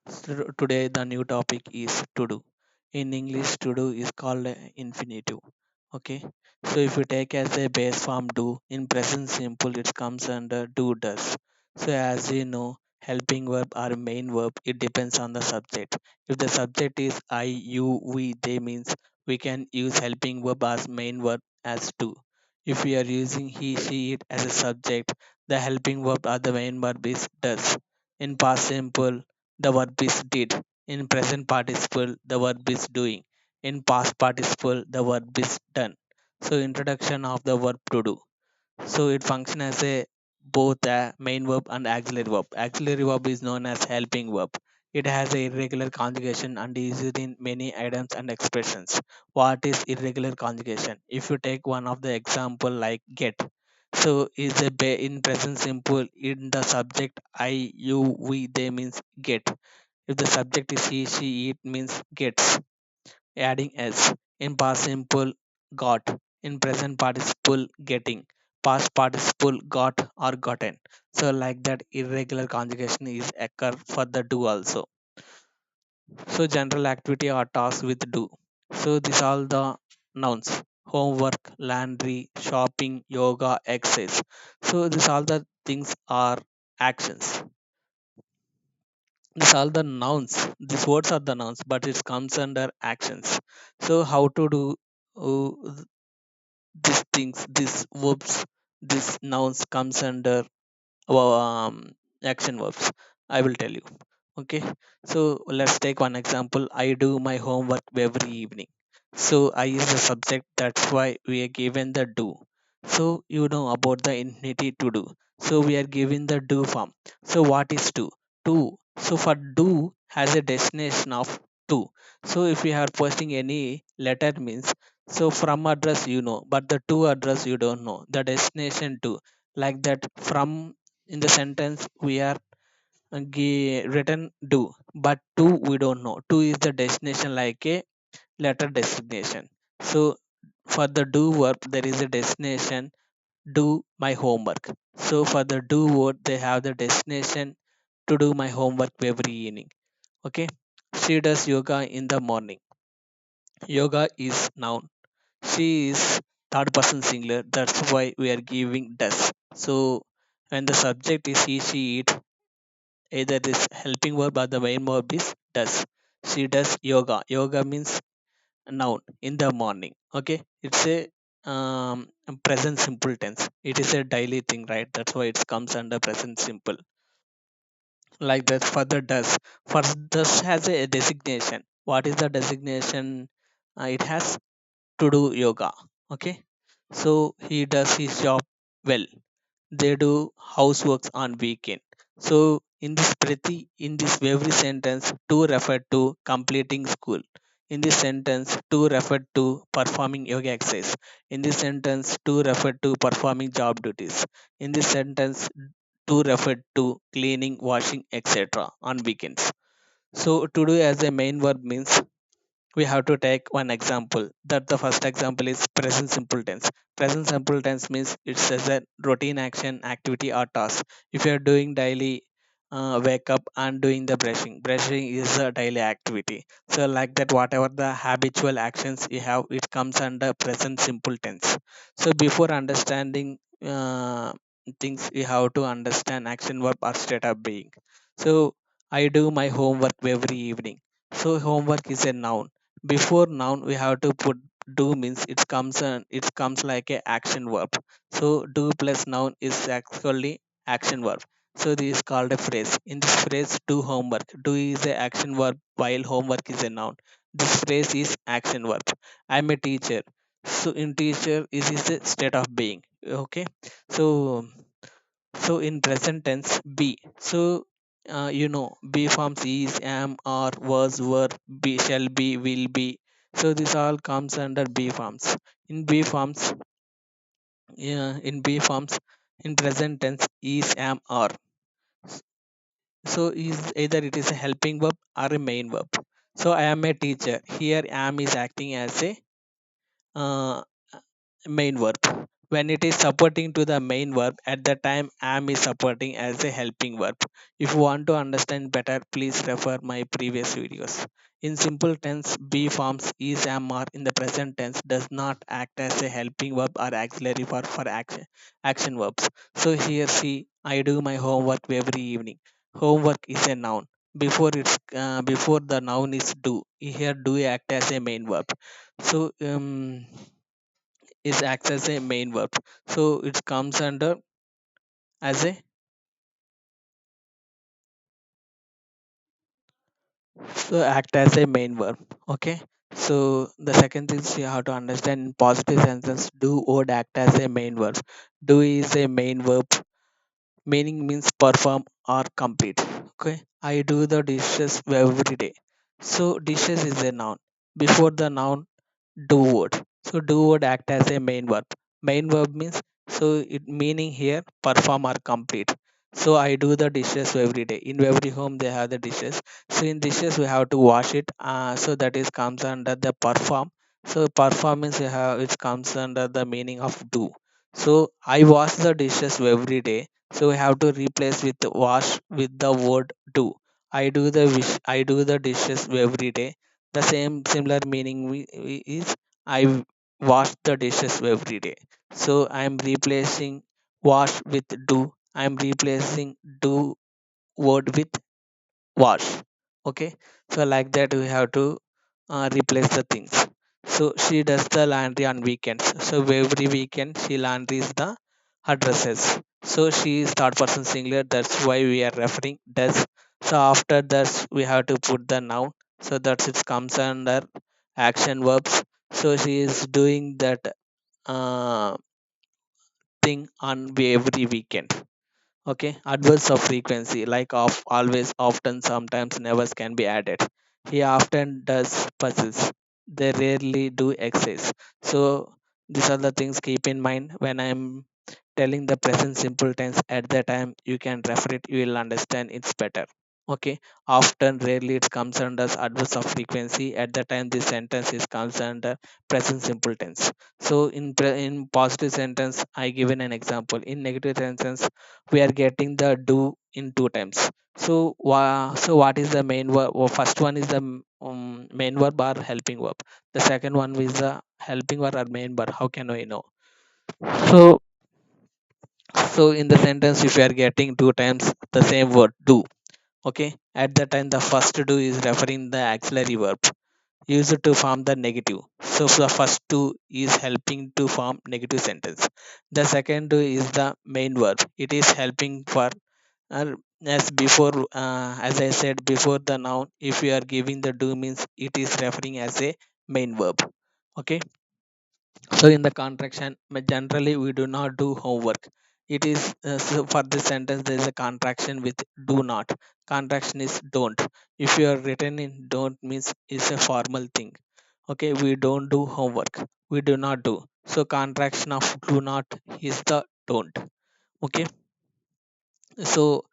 So today the new topic is to do. In English, to do is called a infinitive. Okay. So if you take as a base form do, in present simple it comes under do does. So as you know, helping verb or main verb, it depends on the subject. If the subject is I, you, we, they means we can use helping verb as main verb as do. If we are using he, she, it as a subject, the helping verb or the main verb is does. In past simple, the verb is did. In present participle, the verb is doing. In past participle, the verb is done. So introduction of the verb to do. So it functions as a both a main verb and auxiliary verb. Auxiliary verb is known as helping verb. It has a irregular conjugation and is used in many items and expressions. What is irregular conjugation? If you take one of the example like get, so is a in present simple in the subject I, you, we, they means get. If the subject is he, she, it means gets, adding s. In past simple, got. In present participle, getting. Past participle, got or gotten. So like that, irregular conjugation is occur for the do also. So general activity or task with do. So these all the nouns: homework, laundry, shopping, yoga, exercise. So these all the things are actions. These all the nouns. These words are the nouns, but it comes under actions. So how to do these things, these verbs, these nouns comes under action verbs. I will tell you. Okay. So let's take one example. I do my homework every evening. So I is the subject. That's why we are given the do. So you know about the infinity to do. So we are given the do form. So what is do? Do. So for do has a destination of to. So if we are posting any letter means, so from address you know, but the to address you don't know. The destination to, like that, from in the sentence we are written do, but to we don't know. To is the destination like a letter destination. So for the do verb there is a destination, do my homework. So for the do word they have the destination to do my homework every evening. Okay. She does yoga in the morning. Yoga is noun. She is third person singular. That's why we are giving does. So when the subject is he, she, it, either this helping verb or the main verb is does. She does yoga. Yoga means noun in the morning. Okay, it's a present simple tense. It is a daily thing, right? That's why it comes under present simple. Like that. Further does. First does has a designation. What is the designation? It has to do yoga. Okay, so he does his job well. They do houseworks on weekend. So in this every sentence to refer to completing school. In this sentence to refer to performing yoga exercise. In this sentence to refer to performing job duties. In this sentence to refer to cleaning, washing, etc. on weekends. So to do as a main verb means we have to take one example. That the first example is present simple tense. Present simple tense means it's as a routine action, activity, or task. If you are doing daily, wake up and doing the brushing. Brushing is a daily activity. So like that, whatever the habitual actions you have, it comes under present simple tense. So before understanding things, you have to understand action verb or state of being. So I do my homework every evening. So homework is a noun. Before noun we have to put do means it comes like a action verb. So do plus noun is actually action verb. So this is called a phrase. In this phrase, do homework. Do is a action verb while homework is a noun. This phrase is action verb. I'm a teacher. So in teacher is a state of being. Okay. So in present tense, be. So you know, be forms is, am, are, was, were, be, shall be, will be. So this all comes under be forms. In be forms, yeah, in be forms, in present tense, is, am, are. So is either it is a helping verb or a main verb. So I am a teacher. Here am is acting as a uh, main verb. when it is supporting to the main verb, at the time am is supporting as a helping verb. If you want to understand better, please refer my previous videos. In simple tense, be forms is, am, are in the present tense does not act as a helping verb or auxiliary verb for action verbs. So here see, I do my homework every evening. Homework is a noun. Before the noun is do, here do act as a main verb. So is acts as a main verb, so it comes under as a, so act as a main verb. Okay, so the second thing you have to understand, in positive sentence do would act as a main verb. Do is a main verb, meaning means perform or complete. Okay, I do the dishes every day. So dishes is a noun. Before the noun, do word. So do word act as a main verb. Main verb means, so it meaning here perform or complete. So I do the dishes every day. In every home they have the dishes. So in dishes we have to wash it. So that is comes under the perform. So performance we have, it comes under the meaning of do. So I wash the dishes every day. So we have to replace with wash with the word do. I do the dishes every day. The same similar meaning is I wash the dishes every day. So I am replacing wash with do. I am replacing do word with wash. Okay, so like that we have to replace the things. So she does the laundry on weekends. So every weekend she laundries the her dresses. So she is third person singular, that's why we are referring does. So after that we have to put the noun. So that it comes under action verbs. So she is doing that uh, thing on every weekend. Okay, adverbs of frequency like of, always, often, sometimes, never can be added. He often does puzzles, they rarely do exercise. So these are the things keep in mind when I'm telling the present simple tense. At the time you can refer it, you will understand it's better. Okay, often, rarely, it comes under adverse of frequency. At the time this sentence is comes under present simple tense. So in positive sentence I given an example. In negative sentence we are getting the do in two times. So so what is the main verb? First one is the main verb or helping verb. The second one is the helping verb or main verb. How can I know? So so in the sentence if you are getting two times the same word do. Okay, at that time the first do is referring the auxiliary verb used to form the negative. So the first two is helping to form negative sentence. The second do is the main verb, it is helping for uh, as before, as I said before the noun, if you are giving the do means it is referring as a main verb. Okay, so in the contraction, generally we do not do homework. It is so for this sentence there is a contraction with do not. Contraction is don't. If you are written in don't means it's a formal thing. Okay, we don't do homework. We do not do. So contraction of do not is the don't. Okay, so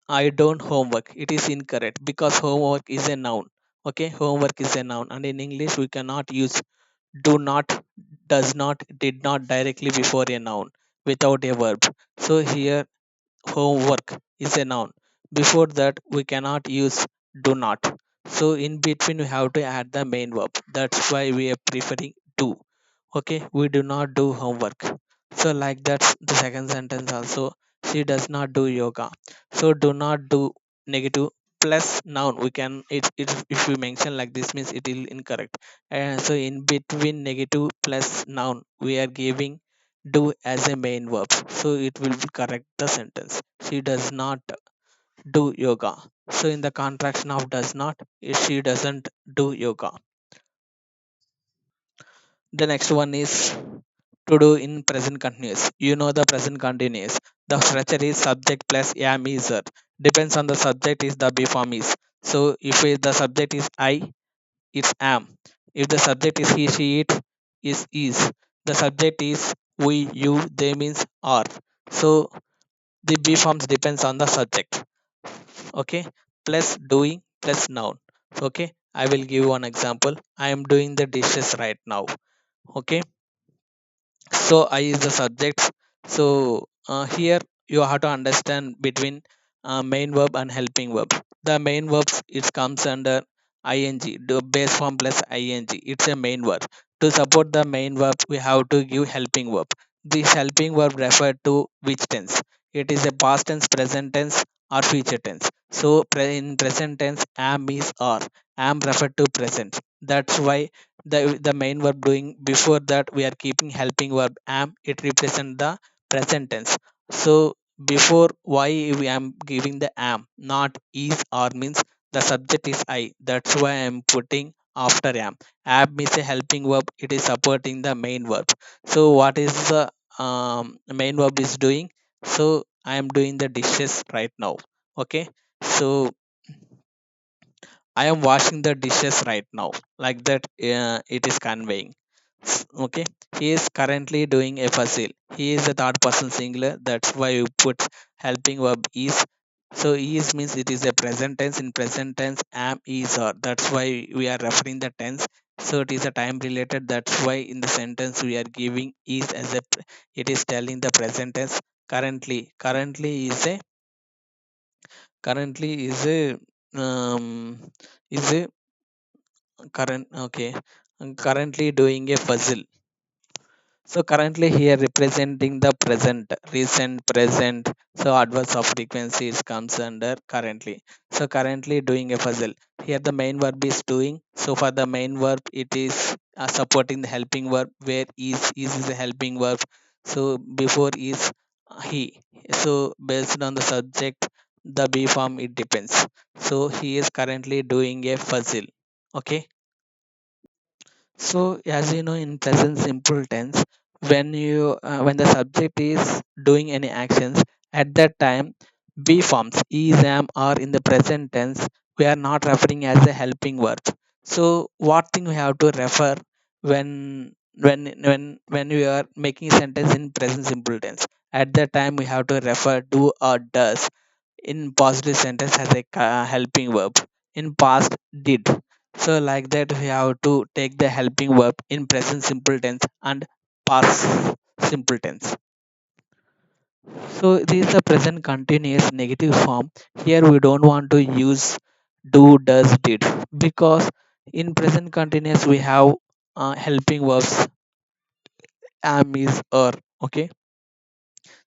I don't homework. It is incorrect because homework is a noun. Okay, homework is a noun, and in English we cannot use do not, does not, did not directly before a noun without a verb. So here homework is a noun. Before that we cannot use do not. So in between we have to add the main verb. That's why we are preferring do. Okay, we do not do homework. So like that's the second sentence also. She does not do yoga. So do not do negative plus noun, we can it if we mention like this means it is incorrect. And so in between negative plus noun we are giving do as a main verb, so it will correct the sentence. She does not do yoga. So in the contraction of does not, she doesn't do yoga. The next one is to do in present continuous. You know the present continuous. The structure is subject plus am is er. Depends on the subject is the be form is. So if the subject is I, it's am. If the subject is he, she, it is. The subject is we, you, they means are. So the be forms depends on the subject. Okay, plus doing plus noun. Okay, I will give one example. I am doing the dishes right now. Okay, So I is the subjects. So here you have to understand between main verb and helping verb. The main verbs it comes under ing, the base form plus ing, it's a main verb. To support the main verb we have to give helping verb. This helping verb refer to which tense? It is a past tense, present tense, or future tense. So in present tense am is or am refer to present. That's why the main verb doing before that we are keeping helping verb am, it represents the present tense. So before why we am giving the am not is or means the subject is I, that's why I am putting after am is a helping verb, it is supporting the main verb. So what is the main verb is doing? So I am doing the dishes right now. Okay, so I am washing the dishes right now. Like that, it is conveying. Okay. He is currently doing a puzzle. He is a third person singular. That's why you put helping verb is. So is means it is a present tense. In present tense, am is or. That's why we are referring the tense. So it is a time related. That's why in the sentence we are giving is as a. It is telling the present tense. Currently, currently is a current. Okay, currently doing a puzzle. So currently here representing the present, recent, present. So adverse of frequencies comes under currently. So currently doing a puzzle. Here the main verb is doing. So for the main verb, it is supporting the helping verb where is a helping verb. So before is he. So based on the subject, the B form it depends. So he is currently doing a puzzle. Okay. So, as you know, in present simple tense, when the subject is doing any actions, at that time, be forms is, am, are in the present tense. We are not referring as a helping verb. So, what thing we have to refer when we are making a sentence in present simple tense? At that time, we have to refer do or does. In positive sentence has a helping verb. In past, did. So like that we have to take the helping verb in present simple tense and past simple tense. So this is the present continuous negative form. Here we don't want to use do, does, did, because in present continuous we have helping verbs am, is, or. Okay,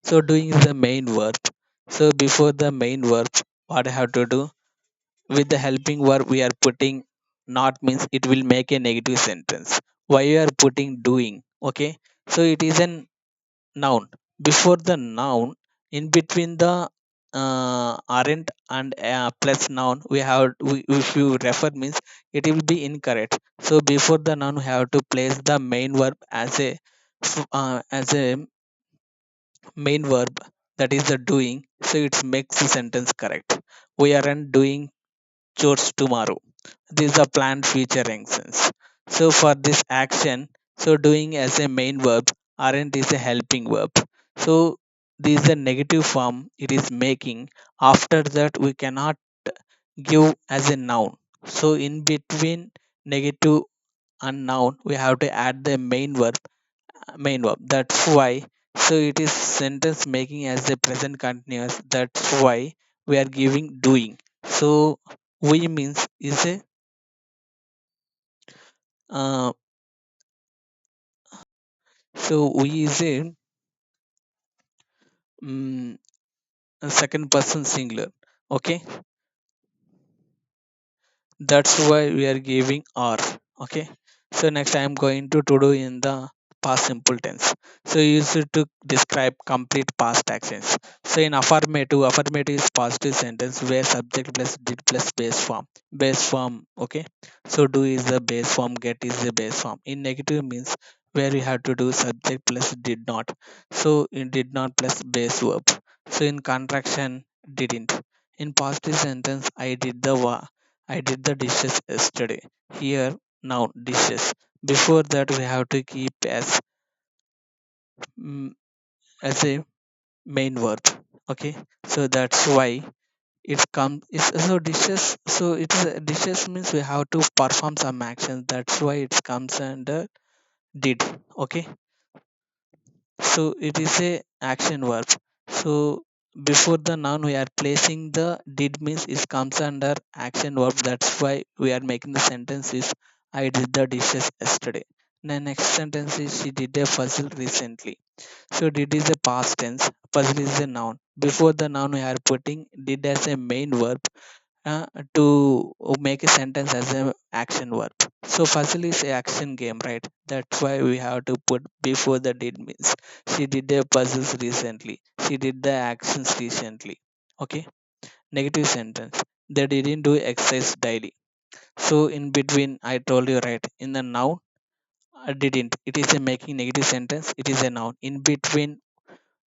so doing is the main verb. So before the main verb, what I have to do? With the helping verb we are putting not means it will make a negative sentence. Why you are putting doing? Okay, so it is an noun. Before the noun, in between the aren't and plus noun if you refer means it will be incorrect. So before the noun we have to place the main verb as a main verb, that is the doing. So it makes the sentence correct. We aren't doing chores tomorrow. These are planned future actions. So for this action, so doing as a main verb, aren't is a helping verb. So this is a negative form it is making. After that we cannot give as a noun. So in between negative and noun we have to add the main verb. That's why. So it is sentence making as a present continuous. That's why we are giving doing. So we means is a uh, so we is mm, a second person singular. Okay, that's why we are giving r. Okay, so next I am going to do in the past simple tense. So use it to describe complete past actions. So in affirmative is positive sentence where subject plus did plus base form. Okay, so do is the base form, get is the base form. In negative means where you have to do subject plus did not. So in did not plus base verb. So in contraction, didn't. In positive sentence, I did the dishes yesterday. Here now dishes. Before that we have to keep mm, as a main verb. Okay, so that's why it comes. So dishes. So it is dishes means we have to perform some action. That's why it comes under did. Okay, So it is a action verb. So before the noun we are placing the did means it comes under action verb. That's why we are making the sentence is I did the dishes yesterday. The next sentence is she did a puzzle recently. So did is a past tense, puzzle is a noun. Before the noun we are putting did as a main verb uh, to make a sentence as an action verb. So puzzle is a action game, right? That's why we have to put before the did means she did the puzzles recently. She did the actions recently. Okay. Negative sentence. They didn't do exercise daily. So in between, I told you right. In the noun, I didn't. It is a making negative sentence. It is a noun. In between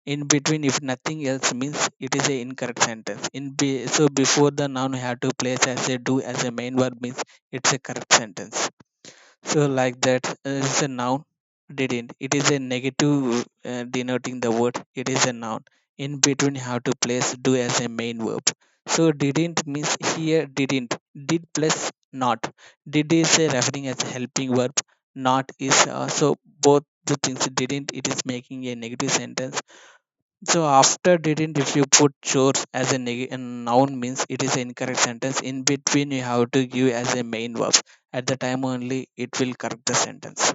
if nothing else means it is a incorrect sentence so before the noun we have to place as a do as a main verb means it's a correct sentence. So like that is a noun didn't. It is a negative denoting the word. It is a noun. In between you have to place do as a main verb. So didn't means here didn't. Did plus not. Did is a referring as a helping verb. Not is so both the things didn't. It is making a negative sentence. So after didn't, if you put chores as a noun means it is an incorrect sentence. In between, you have to give as a main verb. At the time only, it will correct the sentence.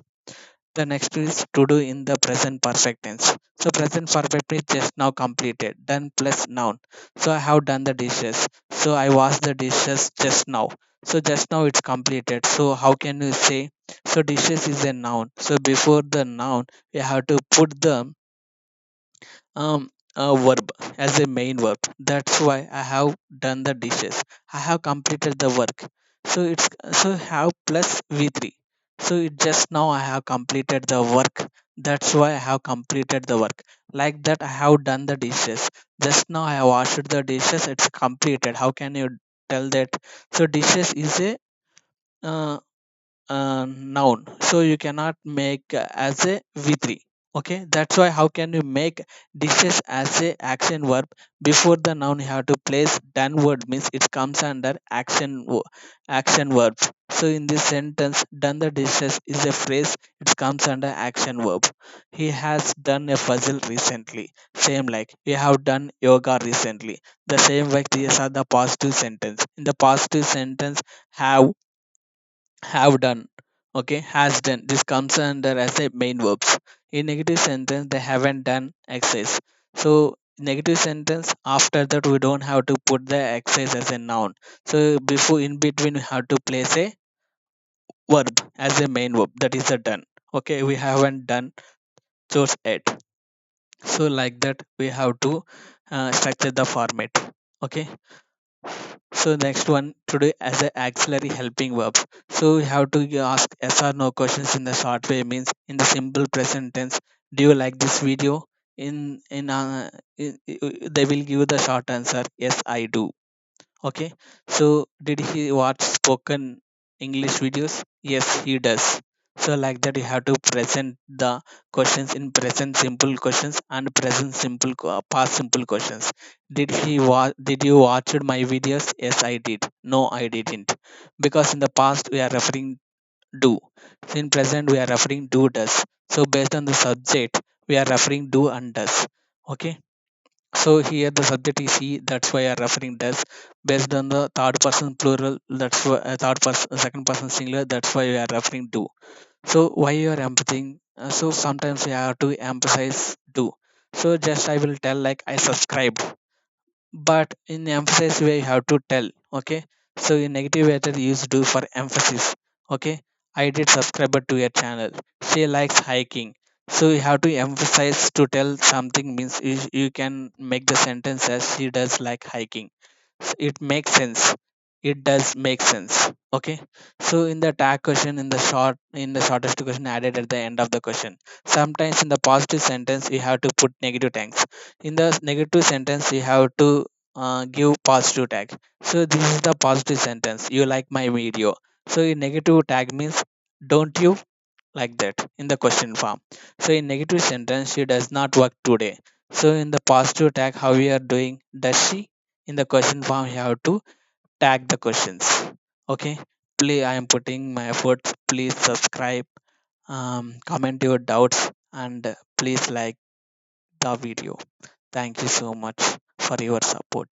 The next is to do in the present perfect tense. So present perfect is just now completed. Done plus noun. So I have done the dishes. So I washed the dishes just now. So just now it's completed. So how can you say? So dishes is a noun. So before the noun, you have to put the verb as a main verb. That's why I have done the dishes. I have completed the work. So it's so have plus v3. So it just now I have completed the work. That's why I have completed the work. Like that I have done the dishes. Just now I have washed the dishes. It's completed. How can you tell that? So dishes is a uh, noun, so you cannot make as a v3. Okay, that's why how can you make dishes as a action verb? Before the noun you have to place done word means it comes under action verb. So in this sentence done the dishes is a phrase. It comes under action verb. He has done a puzzle recently. Same like we have done yoga recently. The same like these are the positive sentence. In the positive sentence have done, okay, has done, this comes under as a main verbs. In negative sentence they haven't done exercise. So negative sentence after that we don't have to put the exercise as a noun. So before in between we have to place a verb as a main verb, that is a done. Okay, we haven't done chores yet. So like that we have to structure the format. Okay. So next one today as an auxiliary helping verb. So we have to ask yes or no questions in the short way means in the simple present tense. Do you like this video? They will give the short answer. Yes, I do. Okay. So did he watch spoken English videos? Yes, he does. So like that you have to present the questions in present simple questions and present simple past simple questions. Did you watch my videos? Yes, I did. No, I didn't. Because in the past we are referring do. So in present we are referring do does. So based on the subject we are referring do and does. Okay. So here the subject is he, that's why I'm referring does. Based on the third person plural, that's why third person, second person singular, that's why we are referring to. So why you are emphasizing? So sometimes we have to emphasize do. So just I will tell like I subscribed, but in emphasis way you have to tell. Okay. So in negative letter use do for emphasis. Okay. I did subscribe to your channel. She likes hiking. So you have to emphasize to tell something means you can make the sentence as she does like hiking. It makes sense. It does make sense. Okay. So in the tag question in the shortest question added at the end of the question. Sometimes in the positive sentence you have to put negative tags. In the negative sentence you have to give positive tag. So this is the positive sentence. You like my video. So in negative tag means don't you, like that in the question form. So in negative sentence she does not work today. So in the positive tag how we are doing does she. In the question form you have to tag the questions. Okay. Please I am putting my efforts. Please subscribe, comment your doubts, and please like the video. Thank you so much for your support.